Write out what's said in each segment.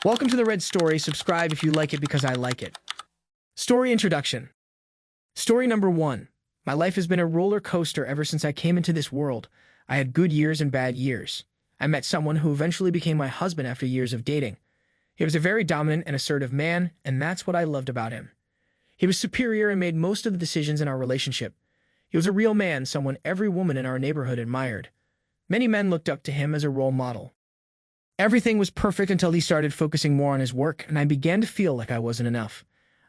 Welcome to the Red Story. Subscribe if you like it because I like it. Story introduction. Story number 1. My life has been a roller coaster ever since I came into this world. I had good years and bad years. I met someone who eventually became my husband after years of dating. He was a very dominant and assertive man, and that's what I loved about him. He was superior and made most of the decisions in our relationship. He was a real man, someone every woman in our neighborhood admired. Many men looked up to him as a role model. Everything was perfect until he started focusing more on his work, and I began to feel like I wasn't enough.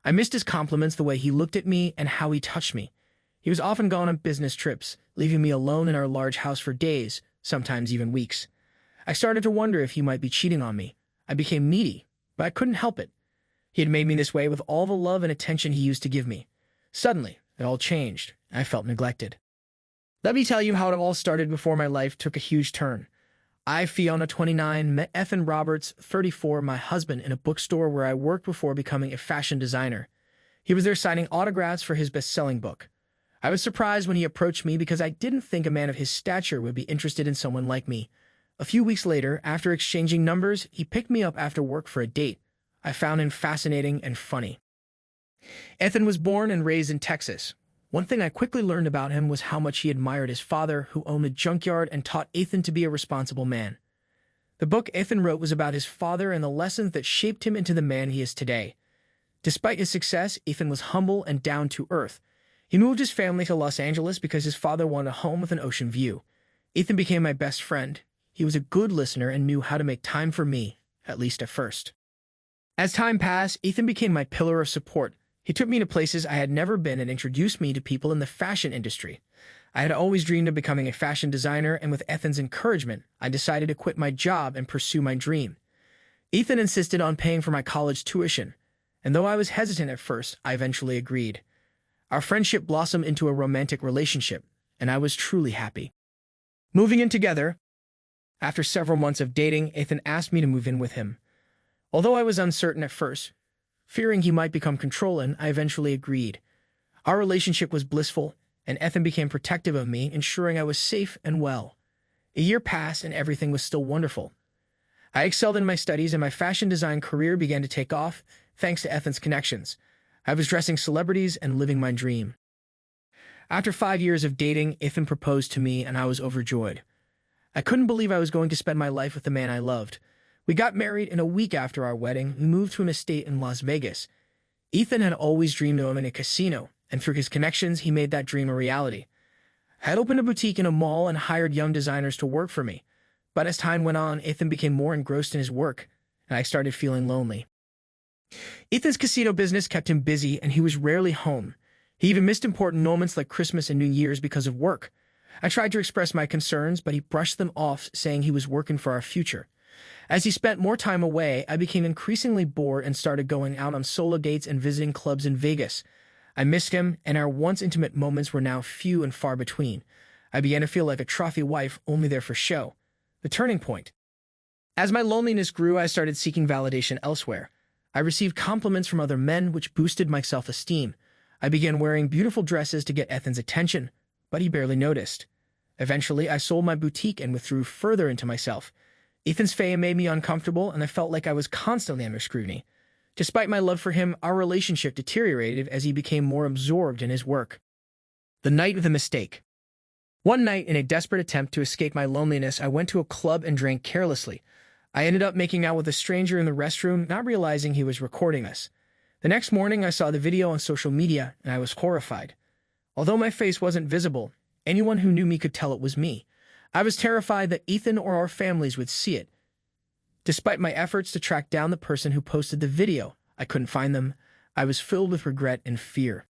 I missed his compliments, the way he looked at me, and how he touched me. He was often gone on business trips, leaving me alone in our large house for days, sometimes even weeks. I started to wonder if he might be cheating on me. I became needy, but I couldn't help it. He had made me this way with all the love and attention he used to give me. Suddenly, it all changed. I felt neglected. Let me tell you how it all started before my life took a huge turn. I, Fiona, 29, met Ethan Roberts, 34, my husband, in a bookstore where I worked before becoming a fashion designer. He was there signing autographs for his best-selling book. I was surprised when he approached me because I didn't think a man of his stature would be interested in someone like me. A few weeks later, after exchanging numbers, he picked me up after work for a date. I found him fascinating and funny. Ethan was born and raised in Texas. One thing I quickly learned about him was how much he admired his father, who owned a junkyard and taught Ethan to be a responsible man. The book Ethan wrote was about his father and the lessons that shaped him into the man he is today. Despite his success, Ethan was humble and down to earth. He moved his family to Los Angeles because his father wanted a home with an ocean view. Ethan became my best friend. He was a good listener and knew how to make time for me, at least at first. As time passed, Ethan became my pillar of support. He took me to places I had never been and introduced me to people in the fashion industry. I had always dreamed of becoming a fashion designer, and with Ethan's encouragement, I decided to quit my job and pursue my dream. Ethan insisted on paying for my college tuition, and though I was hesitant at first, I eventually agreed. Our friendship blossomed into a romantic relationship, and I was truly happy. Moving in together, after several months of dating, Ethan asked me to move in with him. Although I was uncertain at first, fearing he might become controlling, I eventually agreed. Our relationship was blissful, and Ethan became protective of me, ensuring I was safe and well. A year passed, and everything was still wonderful. I excelled in my studies, and my fashion design career began to take off, thanks to Ethan's connections. I was dressing celebrities and living my dream. After 5 years of dating, Ethan proposed to me, and I was overjoyed. I couldn't believe I was going to spend my life with the man I loved. We got married, and a week after our wedding, we moved to an estate in Las Vegas. Ethan had always dreamed of owning a casino, and through his connections, he made that dream a reality. I had opened a boutique in a mall and hired young designers to work for me. But as time went on, Ethan became more engrossed in his work, and I started feeling lonely. Ethan's casino business kept him busy, and he was rarely home. He even missed important moments like Christmas and New Year's because of work. I tried to express my concerns, but he brushed them off, saying he was working for our future. As he spent more time away, I became increasingly bored and started going out on solo dates and visiting clubs in Vegas. I missed him, and our once intimate moments were now few and far between. I began to feel like a trophy wife, only there for show. The turning point. As my loneliness grew, I started seeking validation elsewhere. I received compliments from other men, which boosted my self-esteem. I began wearing beautiful dresses to get Ethan's attention, but he barely noticed. Eventually, I sold my boutique and withdrew further into myself. Ethan's fame made me uncomfortable, and I felt like I was constantly under scrutiny. Despite my love for him, our relationship deteriorated as he became more absorbed in his work. The night of the mistake. One night, in a desperate attempt to escape my loneliness, I went to a club and drank carelessly. I ended up making out with a stranger in the restroom, not realizing he was recording us. The next morning, I saw the video on social media, and I was horrified. Although my face wasn't visible, anyone who knew me could tell it was me. I was terrified that Ethan or our families would see it. Despite my efforts to track down the person who posted the video, I couldn't find them. I was filled with regret and fear.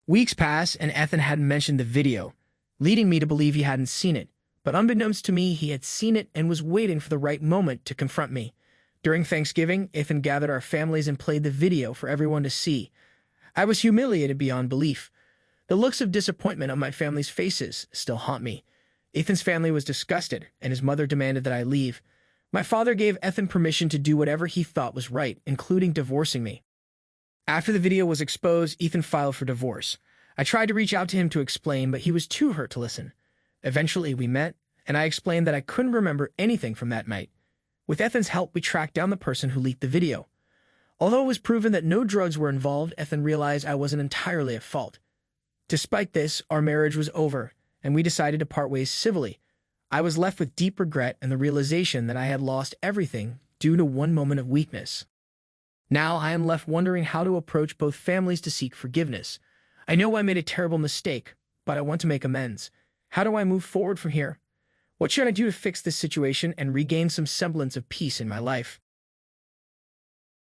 Weeks passed, and Ethan hadn't mentioned the video, leading me to believe he hadn't seen it. But unbeknownst to me, he had seen it and was waiting for the right moment to confront me. During Thanksgiving, Ethan gathered our families and played the video for everyone to see. I was humiliated beyond belief. The looks of disappointment on my family's faces still haunt me. Ethan's family was disgusted, and his mother demanded that I leave. My father gave Ethan permission to do whatever he thought was right, including divorcing me. After the video was exposed, Ethan filed for divorce. I tried to reach out to him to explain, but he was too hurt to listen. Eventually, we met, and I explained that I couldn't remember anything from that night. With Ethan's help, we tracked down the person who leaked the video. Although it was proven that no drugs were involved, Ethan realized I wasn't entirely at fault. Despite this, our marriage was over, and we decided to part ways civilly. I was left with deep regret and the realization that I had lost everything due to one moment of weakness. Now I am left wondering how to approach both families to seek forgiveness. I know I made a terrible mistake, but I want to make amends. How do I move forward from here? What should I do to fix this situation and regain some semblance of peace in my life?